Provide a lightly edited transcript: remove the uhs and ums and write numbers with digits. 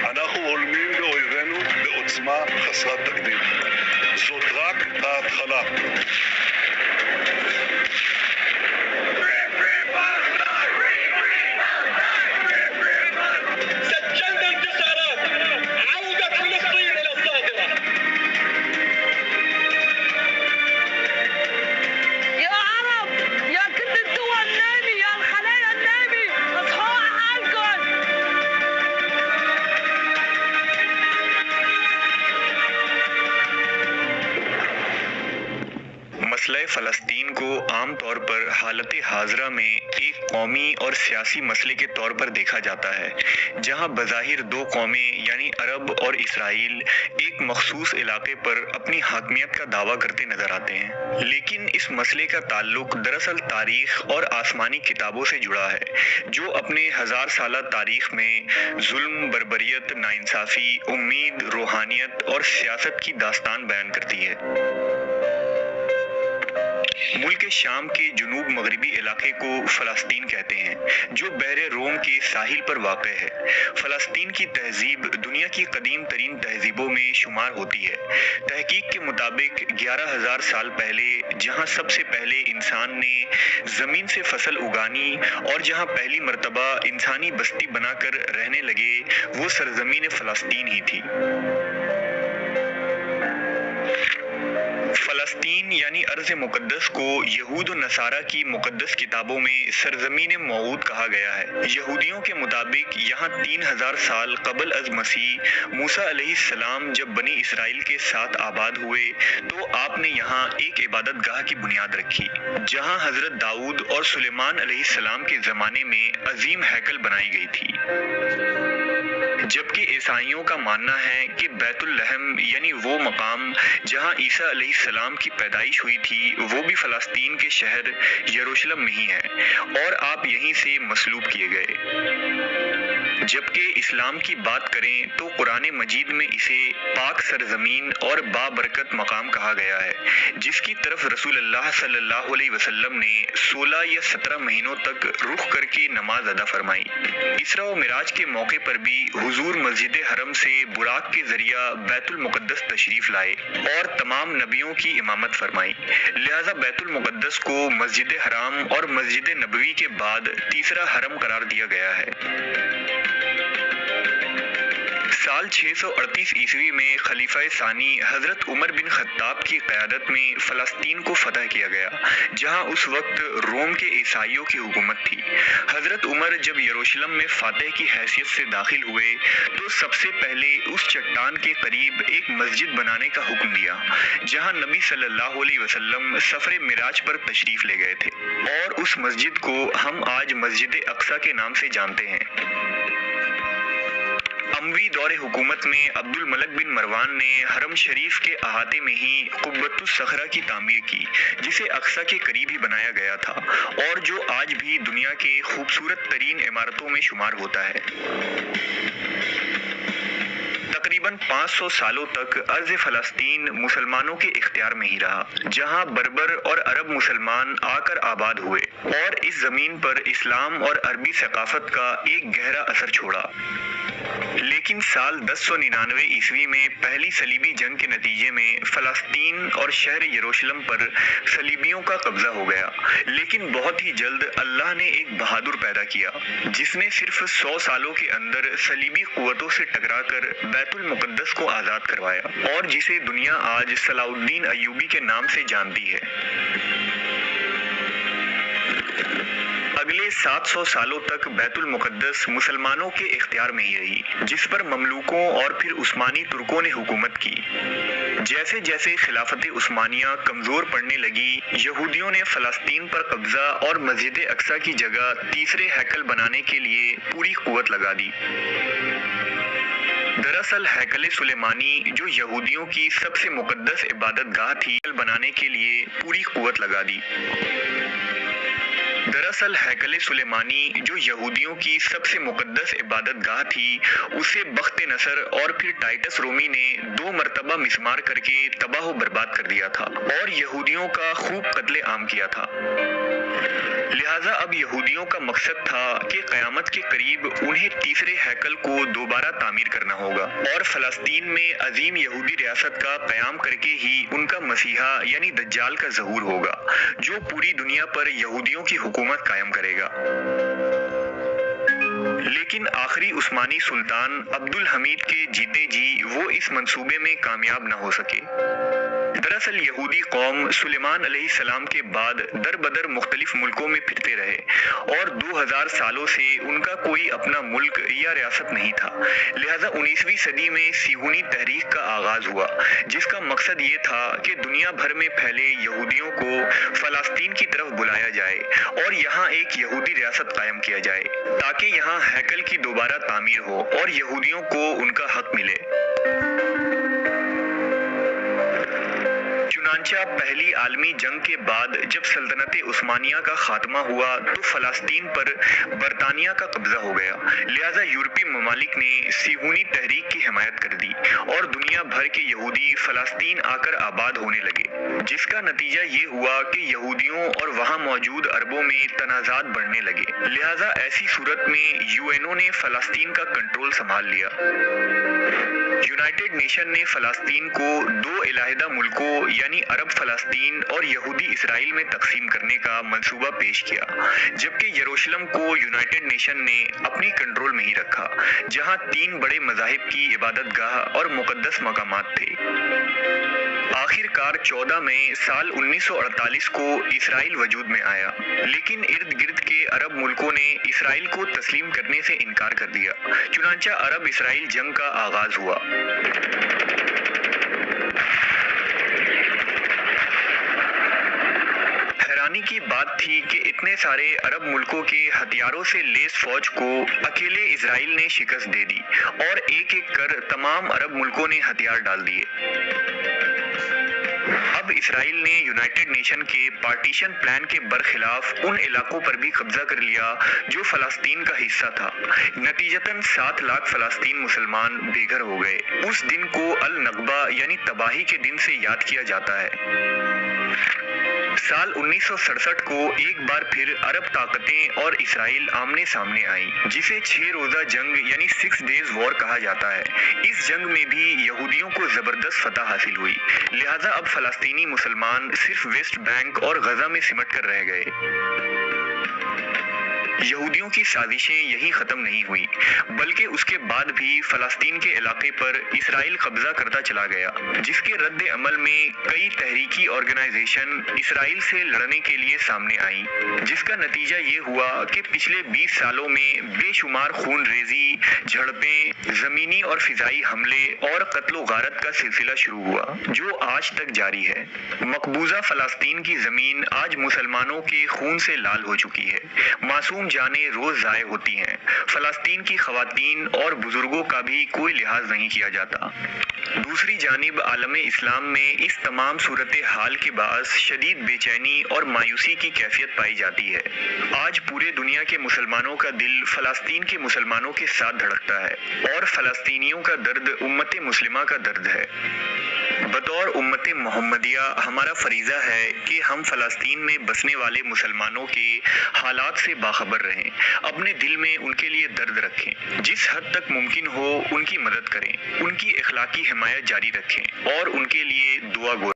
אנחנו הולמים באויבינו בעוצמה חסרת תקדים. זאת רק ההתחלה. سجلنا انتصارات عودت فلسطين إلى الظاهرة. يا عرب، يا كل الدول نامي، يا الخلايا النامي، اصحوا حالكم. مسئلہ فلسطین کو عام طور پر حالت حاضرہ میں ایک قومی اور سیاسی مسئلے کے طور پر دیکھا جاتا ہے، جہاں بظاہر دو قومیں یعنی عرب اور اسرائیل ایک مخصوص علاقے پر اپنی حاکمیت کا دعویٰ کرتے نظر آتے ہیں، لیکن اس مسئلے کا تعلق دراصل تاریخ اور آسمانی کتابوں سے جڑا ہے، جو اپنے 1000 سالہ تاریخ میں ظلم، بربریت، ناانصافی، امید، روحانیت اور سیاست کی داستان بیان کرتی ہے۔ ملک شام کے جنوب مغربی علاقے کو فلسطین کہتے ہیں، جو بحر روم کے ساحل پر واقع ہے۔ فلسطین کی تہذیب دنیا کی قدیم ترین تہذیبوں میں شمار ہوتی ہے۔ تحقیق کے مطابق 11,000 سال پہلے جہاں سب سے پہلے انسان نے زمین سے فصل اگانی اور جہاں پہلی مرتبہ انسانی بستی بنا کر رہنے لگے، وہ سرزمین فلسطین ہی تھی۔ فلسطین یعنی ارض مقدس کو یہود و نصارہ کی مقدس کتابوں میں سرزمین موعود کہا گیا ہے۔ یہودیوں کے مطابق یہاں 3000 سال قبل از مسیح موسیٰ علیہ السلام جب بنی اسرائیل کے ساتھ آباد ہوئے تو آپ نے یہاں ایک عبادت گاہ کی بنیاد رکھی، جہاں حضرت داؤد اور سلیمان علیہ السلام کے زمانے میں عظیم ہیکل بنائی گئی تھی۔ جبکہ عیسائیوں کا ماننا ہے کہ بیت الحم یعنی وہ مقام جہاں عیسیٰ علیہ السلام کی پیدائش ہوئی تھی، وہ بھی فلسطین کے شہر یروشلم میں ہی ہے اور آپ یہیں سے مصلوب کیے گئے۔ جبکہ اسلام کی بات کریں تو قرآن مجید میں اسے پاک سرزمین اور بابرکت مقام کہا گیا ہے، جس کی طرف رسول اللہ صلی اللہ علیہ وسلم نے 16 یا 17 مہینوں تک رخ کر کے نماز ادا فرمائی۔ اسراء و معراج کے موقع پر بھی حضور مسجد حرم سے براق کے ذریعہ بیت المقدس تشریف لائے اور تمام نبیوں کی امامت فرمائی، لہذا بیت المقدس کو مسجد حرام اور مسجد نبوی کے بعد تیسرا حرم قرار دیا گیا ہے۔ سال 638 عیسوی میں خلیفہ ثانی حضرت عمر بن خطاب کی قیادت میں فلسطین کو فتح کیا گیا، جہاں اس وقت روم کے عیسائیوں کی حکومت تھی۔ حضرت عمر جب یروشلم میں فاتح کی حیثیت سے داخل ہوئے تو سب سے پہلے اس چٹان کے قریب ایک مسجد بنانے کا حکم دیا، جہاں نبی صلی اللہ علیہ وسلم سفر معراج پر تشریف لے گئے تھے، اور اس مسجد کو ہم آج مسجد اقصیٰ کے نام سے جانتے ہیں۔ اموی دور حکومت میں عبد الملک بن مروان نے حرم شریف کے احاطے میں ہی قبۃ الصخرہ کی تعمیر کی، جسے اقصیٰ کے قریب ہی بنایا گیا تھا اور جو آج بھی دنیا کے خوبصورت ترین عمارتوں میں شمار ہوتا ہے۔ تقریباً 500 سالوں تک ارض فلسطین مسلمانوں کے اختیار میں ہی رہا، جہاں بربر اور عرب مسلمان آ کر آباد ہوئے اور اس زمین پر اسلام اور عربی ثقافت کا ایک گہرا اثر چھوڑا۔ لیکن سال 1099 عیسوی میں پہلی صلیبی جنگ کے نتیجے میں فلسطین اور شہر یروشلم پر صلیبیوں کا قبضہ ہو گیا، لیکن بہت ہی جلد اللہ نے ایک بہادر پیدا کیا جس نے صرف 100 سالوں کے اندر صلیبی قوتوں سے ٹکرا کر بیت المقدس کو آزاد کروایا، اور جسے دنیا آج صلاح الدین ایوبی کے نام سے جانتی ہے۔ اگلے 700 سالوں تک بیت المقدس مسلمانوں کے اختیار میں ہی رہی، جس پر مملوکوں اور پھر عثمانی ترکوں نے حکومت کی۔ جیسے جیسے خلافت عثمانیہ کمزور پڑنے لگی، یہودیوں نے فلسطین پر قبضہ اور مسجد اقصیٰ کی جگہ تیسرے ہیکل بنانے کے لیے پوری قوت لگا دی۔ دراصل ہیکل سلیمانی جو یہودیوں کی سب سے مقدس عبادت گاہ تھی، بنانے کے لیے پوری قوت لگا دی۔ دراصل ہیکل سلیمانی جو یہودیوں کی سب سے مقدس عبادت گاہ تھی، اسے بخت نصر اور پھر ٹائٹس رومی نے 2 مرتبہ مسمار کر کے تباہ و برباد کر دیا تھا اور یہودیوں کا خوب قتل عام کیا تھا۔ لہٰذا اب یہودیوں کا مقصد تھا کہ قیامت کے قریب انہیں تیسرے ہیکل کو دوبارہ تعمیر کرنا ہوگا اور فلسطین میں عظیم یہودی ریاست کا قیام کر کے ہی ان کا مسیحا یعنی دجال کا ظہور ہوگا جو پوری دنیا پر یہودیوں کی حکومت قائم کرے گا۔ لیکن آخری عثمانی سلطان عبد الحمید کے جیتے جی وہ اس منصوبے میں کامیاب نہ ہو سکے۔ دراصل یہودی قوم سلیمان علیہ السلام کے بعد در بدر مختلف ملکوں میں پھرتے رہے اور 2000 سالوں سے ان کا کوئی اپنا ملک یا ریاست نہیں تھا۔ لہٰذا 19ویں صدی میں صہیونی تحریک کا آغاز ہوا جس کا مقصد یہ تھا کہ دنیا بھر میں پھیلے یہودیوں کو فلسطین کی طرف بلایا جائے اور یہاں ایک یہودی ریاست قائم کیا جائے تاکہ یہاں ہیکل کی دوبارہ تعمیر ہو اور یہودیوں کو ان کا حق ملے۔ چنانچہ پہلی عالمی جنگ کے بعد جب سلطنت عثمانیہ کا خاتمہ ہوا تو فلسطین پر برطانیہ کا قبضہ ہو گیا، لہٰذا یورپی ممالک نے صہیونی تحریک کی حمایت کر دی اور دنیا بھر کے یہودی فلسطین آ کر آباد ہونے لگے، جس کا نتیجہ یہ ہوا کہ یہودیوں اور وہاں موجود عربوں میں تنازعات بڑھنے لگے۔ لہٰذا ایسی صورت میں UN نے فلسطین کا کنٹرول سنبھال لیا۔ یونائٹڈ نیشن نے فلسطین کو 2 علیحدہ ملکوں یعنی عرب فلسطین اور یہودی اسرائیل میں تقسیم کرنے کا منصوبہ پیش کیا، جبکہ یروشلم کو یونائٹڈ نیشن نے اپنی کنٹرول میں ہی رکھا جہاں 3 بڑے مذاہب کی عبادت گاہ اور مقدس مقامات تھے۔ آخر کار 14 مئی سال 1948 کو اسرائیل وجود میں آیا، لیکن ارد گرد کے عرب ملکوں نے اسرائیل کو تسلیم کرنے سے انکار کر دیا، چنانچہ عرب اسرائیل جنگ کا آغاز ہوا۔ حیرانی کی بات تھی کہ اتنے سارے عرب ملکوں کے ہتھیاروں سے لیس فوج کو اکیلے اسرائیل نے شکست دے دی اور ایک ایک کر تمام عرب ملکوں نے ہتھیار ڈال دیے۔ اب اسرائیل نے یونائٹڈ نیشن کے پارٹیشن پلان کے برخلاف ان علاقوں پر بھی قبضہ کر لیا جو فلسطین کا حصہ تھا، نتیجتاً 7 لاکھ فلسطین مسلمان بے گھر ہو گئے۔ اس دن کو النکبہ یعنی تباہی کے دن سے یاد کیا جاتا ہے۔ سال 1967 کو ایک بار پھر عرب طاقتیں اور اسرائیل آمنے سامنے آئیں، جسے 6 روزہ جنگ یعنی 6 days war کہا جاتا ہے۔ اس جنگ میں بھی یہودیوں کو زبردست فتح حاصل ہوئی، لہٰذا اب فلسطینی مسلمان صرف ویسٹ بینک اور غزہ میں سمٹ کر رہ گئے۔ یہودیوں کی سازشیں یہی ختم نہیں ہوئی، بلکہ اس کے بعد بھی فلسطین کے علاقے پر اسرائیل قبضہ کرتا چلا گیا، جس کے رد عمل میں کئی تحریکی آرگنائزیشن اسرائیل سے لڑنے کے لیے سامنے آئیں، جس کا نتیجہ یہ ہوا کہ پچھلے 20 سالوں میں بے شمار خون ریزی، جھڑپیں، زمینی اور فضائی حملے اور قتل و غارت کا سلسلہ شروع ہوا، جو آج تک جاری ہے۔ مقبوضہ فلسطین کی زمین آج مسلمانوں کے خون سے لال ہو چکی ہے، معصوم جانیں روز ضائع ہوتی ہیں، فلسطین کی خواتین اور بزرگوں کا بھی کوئی لحاظ نہیں کیا جاتا۔ دوسری جانب عالم اسلام میں اس تمام صورتحال کے باعث شدید بے چینی اور مایوسی کی کیفیت پائی جاتی ہے۔ آج پورے دنیا کے مسلمانوں کا دل فلسطین کے مسلمانوں کے ساتھ دھڑکتا ہے اور فلسطینیوں کا درد امت مسلمہ کا درد ہے۔ بطور امت محمدیہ ہمارا فریضہ ہے کہ ہم فلسطین میں بسنے والے مسلمانوں کے حالات سے باخبر رہیں، اپنے دل میں ان کے لیے درد رکھیں، جس حد تک ممکن ہو ان کی مدد کریں، ان کی اخلاقی حمایت جاری رکھیں اور ان کے لیے دعا گو